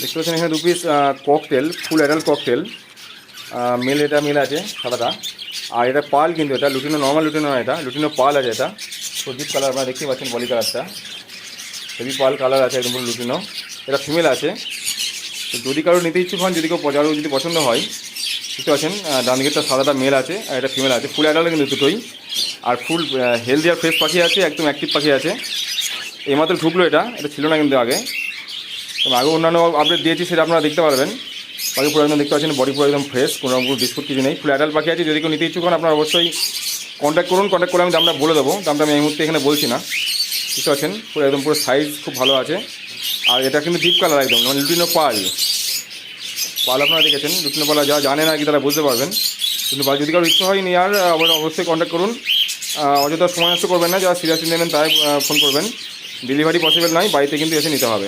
দেখতে পাচ্ছেন এখানে 2 piece cocktail, full adult cocktail. এটা মেল আছে সাদাটা। আর এটা পাল, কিন্তু এটা লুটিনো, নর্মাল লুটিনো নয়, এটা লুটিনো পাল আছে। এটা সবুজ কালার আপনারা দেখতে পাচ্ছেন, বডি কালারটা হেভি পাল কালার আছে, একদম পুরো লুটিনো। এটা ফিমেল আছে। তো যদি কারো নিতে ইচ্ছুক হন, যদি যদি পছন্দ হয়, বুঝতে পারছেন ডান দিকেরটা সাদাটা মেল আছে আর এটা ফিমেল আছে। ফুল অ্যাডাল্ট কিন্তু দুটোই। আর ফুল হেলদি আর ফ্রেশ পাখি আছে, একদম অ্যাক্টিভ পাখি আছে। এইমাত্র ঢুকলো, এটা ছিল না কিন্তু আগে। তো আগে অন্যান্য আপডেট দিয়েছি, সেটা আপনারা দেখতে পারবেন। পাখি পুরো একদম দেখতে পাচ্ছেন, বডি পুরো একদম ফ্রেশ, কোনো রকম বিস্কুট কিছু নেই। ফুল অ্যাডাল্ট পাখি আছে। যদি কেউ নিতে ইচ্ছুক হন, আপনারা অবশ্যই কন্ট্যাক্ট করুন। কন্ট্যাক্ট করে আমি দামটা বলে দেবো। দামটা আমি এই মুহূর্তে এখানে বলছি না, বুঝতে পারছেন। পুরো একদম পুরো সাইজ খুব ভালো আছে। আর এটা কিন্তু ডিপ কালার একদম, মানে লুটিনো পাল। পাল আপনারা দেখেছেন, লুটিনো পাল যারা জানেন আর কি তারা বুঝতে পারবেন। কিন্তু যদি কারো ইচ্ছা হয় আর অবশ্যই কন্ট্যাক্ট করুন। অযথা সময় নষ্ট করবেন না। যারা সিরিয়াসলি নেবেন তাই ফোন করবেন। ডেলিভারি পসিবল নয়, বাড়িতে কিন্তু এসে নিতে হবে।